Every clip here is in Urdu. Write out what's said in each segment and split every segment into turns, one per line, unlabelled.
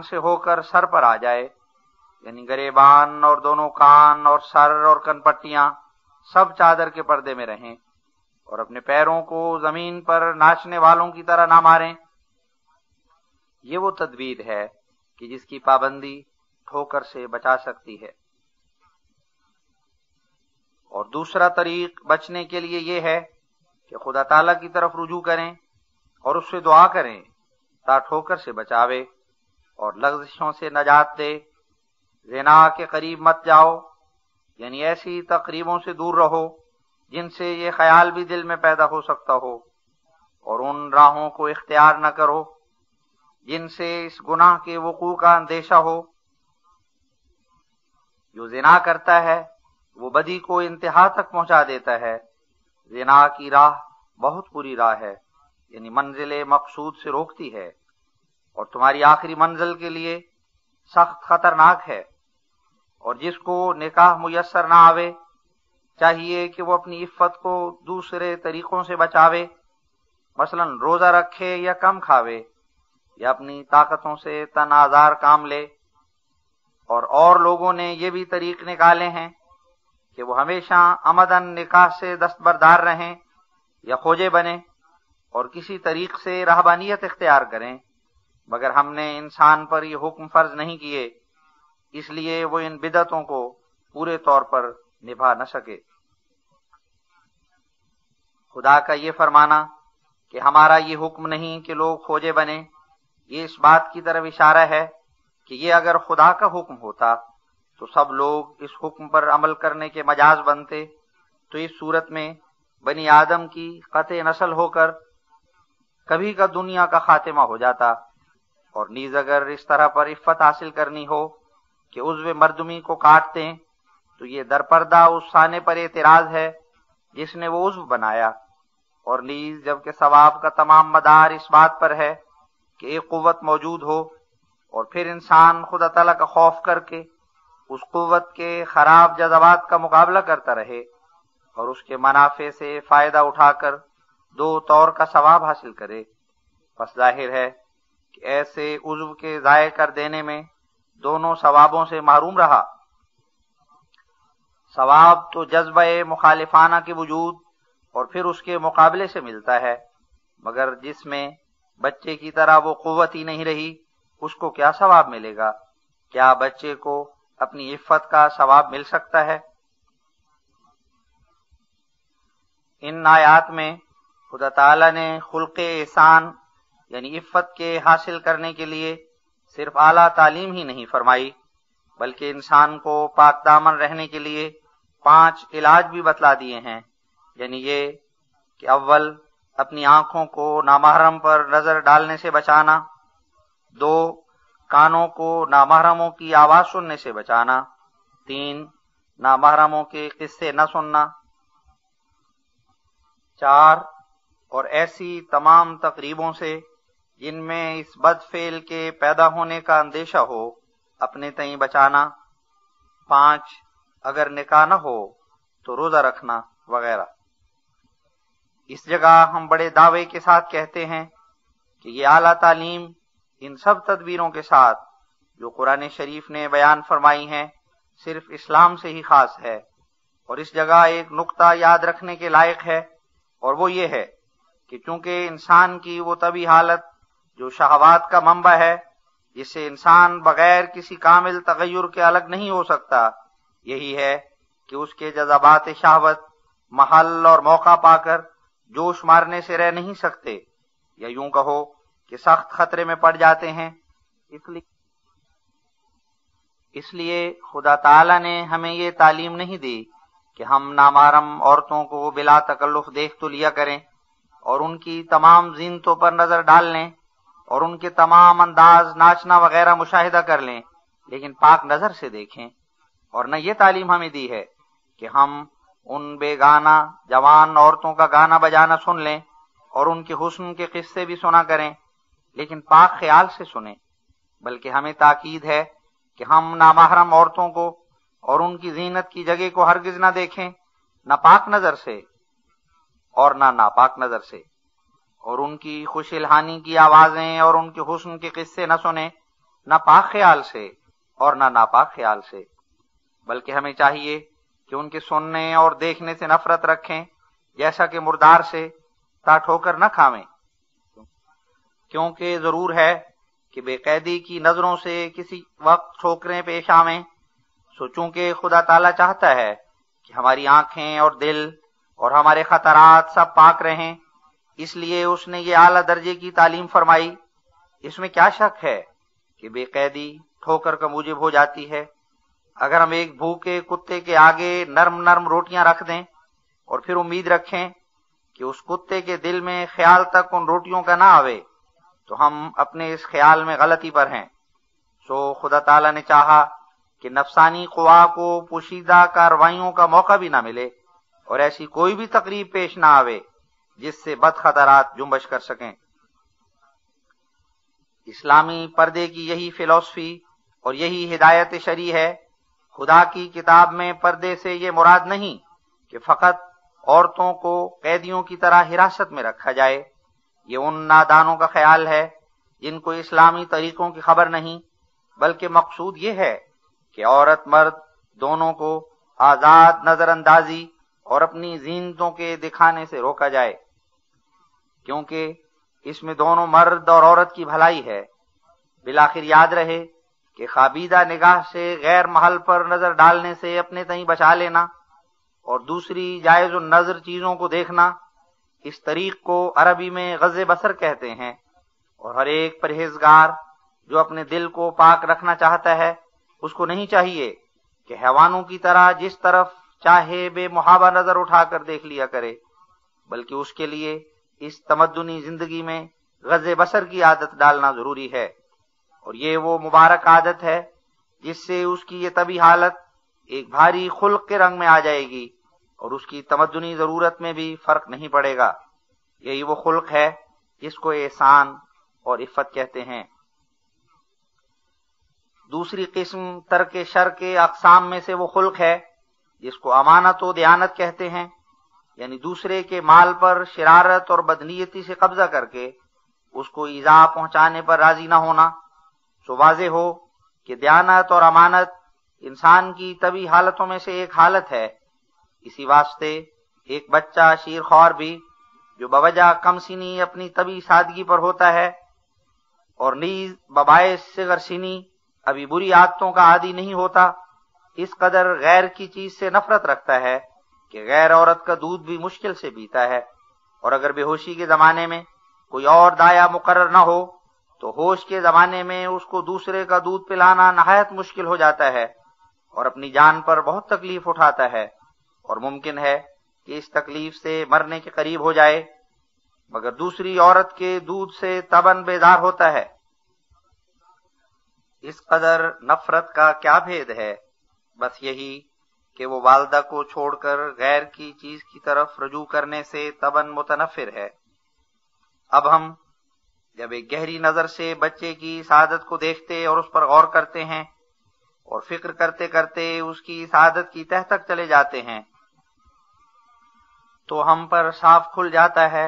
سے ہو کر سر پر آ جائے، یعنی گریبان اور دونوں کان اور سر اور کن پٹیاں سب چادر کے پردے میں رہیں، اور اپنے پیروں کو زمین پر ناچنے والوں کی طرح نہ ماریں۔ یہ وہ تدبیر ہے کہ جس کی پابندی ٹھوکر سے بچا سکتی ہے۔ اور دوسرا طریق بچنے کے لیے یہ ہے کہ خدا تعالیٰ کی طرف رجوع کریں اور اس سے دعا کریں تا ٹھوکر سے بچاوے اور لغزشوں سے نجات دے۔ زنا کے قریب مت جاؤ، یعنی ایسی تقریبوں سے دور رہو جن سے یہ خیال بھی دل میں پیدا ہو سکتا ہو، اور ان راہوں کو اختیار نہ کرو جن سے اس گناہ کے وقوع کا اندیشہ ہو۔ جو زنا کرتا ہے وہ بدی کو انتہا تک پہنچا دیتا ہے۔ زنا کی راہ بہت بری راہ ہے، یعنی منزل مقصود سے روکتی ہے، اور تمہاری آخری منزل کے لیے سخت خطرناک ہے۔ اور جس کو نکاح میسر نہ آوے، چاہیے کہ وہ اپنی عفت کو دوسرے طریقوں سے بچاوے، مثلا روزہ رکھے یا کم کھاوے، یا اپنی طاقتوں سے تن آزار کام لے۔ اور لوگوں نے یہ بھی طریق نکالے ہیں کہ وہ ہمیشہ عمدن نکاح سے دستبردار رہیں یا خوجے بنیں اور کسی طریق سے رہبانیت اختیار کریں، مگر ہم نے انسان پر یہ حکم فرض نہیں کیے، اس لیے وہ ان بدعتوں کو پورے طور پر نبھا نہ سکے۔ خدا کا یہ فرمانا کہ ہمارا یہ حکم نہیں کہ لوگ خوجے بنیں، یہ اس بات کی طرف اشارہ ہے کہ یہ اگر خدا کا حکم ہوتا تو سب لوگ اس حکم پر عمل کرنے کے مجاز بنتے، تو اس صورت میں بنی آدم کی قطع نسل ہو کر کبھی کا دنیا کا خاتمہ ہو جاتا۔ اور نیز اگر اس طرح پر عفت حاصل کرنی ہو کہ عضو مردمی کو کاٹ دیں، تو یہ درپردہ اس سانے پر اعتراض ہے جس نے وہ عضو بنایا۔ اور نیز جبکہ ثواب کا تمام مدار اس بات پر ہے کہ ایک قوت موجود ہو، اور پھر انسان خدا تعالیٰ کا خوف کر کے اس قوت کے خراب جذبات کا مقابلہ کرتا رہے اور اس کے منافع سے فائدہ اٹھا کر دو طور کا ثواب حاصل کرے، پس ظاہر ہے کہ ایسے عضو کے ضائع کر دینے میں دونوں ثوابوں سے محروم رہا۔ ثواب تو جذبہ مخالفانہ کے وجود اور پھر اس کے مقابلے سے ملتا ہے، مگر جس میں بچے کی طرح وہ قوت ہی نہیں رہی، اس کو کیا ثواب ملے گا؟ کیا بچے کو اپنی عفت کا ثواب مل سکتا ہے؟ ان آیات میں خدا تعالیٰ نے خلق احسان یعنی عفت کے حاصل کرنے کے لیے صرف اعلیٰ تعلیم ہی نہیں فرمائی، بلکہ انسان کو پاک دامن رہنے کے لیے 5 علاج بھی بتلا دیے ہیں، یعنی یہ کہ اول اپنی آنکھوں کو نامحرم پر نظر ڈالنے سے بچانا، 2 کانوں کو نامحرموں کی آواز سننے سے بچانا، 3 نامحرموں کے قصے نہ سننا، 4 اور ایسی تمام تقریبوں سے جن میں اس بد فعل کے پیدا ہونے کا اندیشہ ہو اپنے تئیں بچانا، 5 اگر نکاح نہ ہو تو روزہ رکھنا وغیرہ۔ اس جگہ ہم بڑے دعوے کے ساتھ کہتے ہیں کہ یہ اعلیٰ تعلیم ان سب تدبیروں کے ساتھ جو قرآن شریف نے بیان فرمائی ہیں صرف اسلام سے ہی خاص ہے۔ اور اس جگہ ایک نقطہ یاد رکھنے کے لائق ہے، اور وہ یہ ہے کہ چونکہ انسان کی وہ طبعی حالت جو شہوات کا منبع ہے، جس سے انسان بغیر کسی کامل تغیر کے الگ نہیں ہو سکتا، یہی ہے کہ اس کے جذبات شہوت محل اور موقع پا کر جوش مارنے سے رہ نہیں سکتے، یا یوں کہو کہ سخت خطرے میں پڑ جاتے ہیں۔ اس لیے خدا تعالیٰ نے ہمیں یہ تعلیم نہیں دی کہ ہم نامحرم عورتوں کو بلا تکلف دیکھ تو لیا کریں اور ان کی تمام زینتوں پر نظر ڈال لیں اور ان کے تمام انداز ناچنا وغیرہ مشاہدہ کر لیں، لیکن پاک نظر سے دیکھیں۔ اور نہ یہ تعلیم ہمیں دی ہے کہ ہم ان بے گانا جوان عورتوں کا گانا بجانا سن لیں اور ان کے حسن کے قصے بھی سنا کریں، لیکن پاک خیال سے سنیں، بلکہ ہمیں تاکید ہے کہ ہم نامحرم عورتوں کو اور ان کی زینت کی جگہ کو ہرگز نہ دیکھیں، نہ پاک نظر سے اور نہ ناپاک نظر سے، اور ان کی خوش الہانی کی آوازیں اور ان کے حسن کے قصے نہ سنیں، نہ پاک خیال سے اور نہ ناپاک خیال سے، بلکہ ہمیں چاہیے کہ ان کے سننے اور دیکھنے سے نفرت رکھیں جیسا کہ مردار سے، تا ٹھوکر نہ کھاویں، کیونکہ ضرور ہے کہ بے قیدی کی نظروں سے کسی وقت ٹھوکریں پیش آویں، سو چونکہ خدا تعالیٰ چاہتا ہے کہ ہماری آنکھیں اور دل اور ہمارے خطرات سب پاک رہیں، اس لیے اس نے یہ اعلیٰ درجے کی تعلیم فرمائی۔ اس میں کیا شک ہے کہ بے قیدی ٹھوکر کا موجب ہو جاتی ہے؟ اگر ہم ایک بھوکے کتے کے آگے نرم نرم روٹیاں رکھ دیں اور پھر امید رکھیں کہ اس کتے کے دل میں خیال تک ان روٹیوں کا نہ آوے، تو ہم اپنے اس خیال میں غلطی پر ہیں۔ سو خدا تعالیٰ نے چاہا کہ نفسانی قوا کو پوشیدہ کارروائیوں کا موقع بھی نہ ملے اور ایسی کوئی بھی تقریب پیش نہ آوے جس سے بد خطرات جنبش کر سکیں۔ اسلامی پردے کی یہی فلسفی اور یہی ہدایت شرعی ہے۔ خدا کی کتاب میں پردے سے یہ مراد نہیں کہ فقط عورتوں کو قیدیوں کی طرح حراست میں رکھا جائے، یہ ان نادانوں کا خیال ہے جن کو اسلامی طریقوں کی خبر نہیں، بلکہ مقصود یہ ہے کہ عورت مرد دونوں کو آزاد نظر اندازی اور اپنی زینتوں کے دکھانے سے روکا جائے، کیونکہ اس میں دونوں مرد اور عورت کی بھلائی ہے۔ بالآخر یاد رہے کہ خوابیدہ نگاہ سے غیر محل پر نظر ڈالنے سے اپنے تئیں بچا لینا اور دوسری جائز النظر چیزوں کو دیکھنا، اس طریق کو عربی میں غض بصر کہتے ہیں، اور ہر ایک پرہیزگار جو اپنے دل کو پاک رکھنا چاہتا ہے اس کو نہیں چاہیے کہ حیوانوں کی طرح جس طرف چاہے بے محابہ نظر اٹھا کر دیکھ لیا کرے، بلکہ اس کے لیے اس تمدنی زندگی میں غض بصر کی عادت ڈالنا ضروری ہے، اور یہ وہ مبارک عادت ہے جس سے اس کی یہ طبی حالت ایک بھاری خلق کے رنگ میں آ جائے گی اور اس کی تمدنی ضرورت میں بھی فرق نہیں پڑے گا۔ یہی وہ خلق ہے جس کو احسان اور عفت کہتے ہیں۔ دوسری قسم ترک شر کے اقسام میں سے وہ خلق ہے جس کو امانت و دیانت کہتے ہیں، یعنی دوسرے کے مال پر شرارت اور بدنیتی سے قبضہ کر کے اس کو ایذا پہنچانے پر راضی نہ ہونا۔ سو واضح ہو کہ دیانت اور امانت انسان کی طبی حالتوں میں سے ایک حالت ہے۔ اسی واسطے ایک بچہ شیرخوار بھی جو بوجہ کم سنی اپنی طبی سادگی پر ہوتا ہے اور نیز بباعث صغر سنی ابھی بری عادتوں کا عادی نہیں ہوتا، اس قدر غیر کی چیز سے نفرت رکھتا ہے کہ غیر عورت کا دودھ بھی مشکل سے پیتا ہے، اور اگر بے ہوشی کے زمانے میں کوئی اور دایا مقرر نہ ہو تو ہوش کے زمانے میں اس کو دوسرے کا دودھ پلانا نہایت مشکل ہو جاتا ہے اور اپنی جان پر بہت تکلیف اٹھاتا ہے، اور ممکن ہے کہ اس تکلیف سے مرنے کے قریب ہو جائے، مگر دوسری عورت کے دودھ سے تباً بیدار ہوتا ہے۔ اس قدر نفرت کا کیا بھید ہے؟ بس یہی کہ وہ والدہ کو چھوڑ کر غیر کی چیز کی طرف رجوع کرنے سے تباً متنفر ہے۔ اب ہم جب ایک گہری نظر سے بچے کی سعادت کو دیکھتے اور اس پر غور کرتے ہیں اور فکر کرتے کرتے اس کی سعادت کی تہ تک چلے جاتے ہیں، تو ہم پر صاف کھل جاتا ہے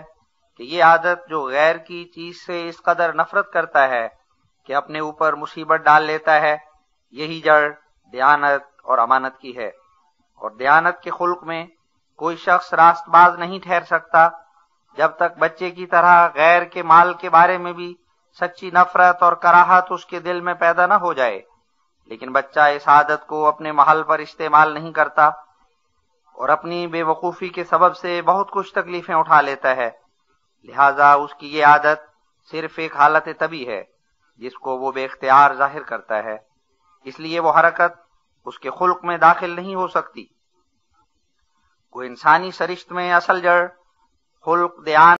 کہ یہ عادت جو غیر کی چیز سے اس قدر نفرت کرتا ہے کہ اپنے اوپر مصیبت ڈال لیتا ہے، یہی جڑ دیانت اور امانت کی ہے۔ اور دیانت کے خلق میں کوئی شخص راست باز نہیں ٹھہر سکتا جب تک بچے کی طرح غیر کے مال کے بارے میں بھی سچی نفرت اور کراہت اس کے دل میں پیدا نہ ہو جائے، لیکن بچہ اس عادت کو اپنے محل پر استعمال نہیں کرتا اور اپنی بے وقوفی کے سبب سے بہت کچھ تکلیفیں اٹھا لیتا ہے، لہذا اس کی یہ عادت صرف ایک حالت طبی ہے جس کو وہ بے اختیار ظاہر کرتا ہے، اس لیے وہ حرکت اس کے خلق میں داخل نہیں ہو سکتی۔ کوئی انسانی سرشت میں اصل جڑ خلق دیان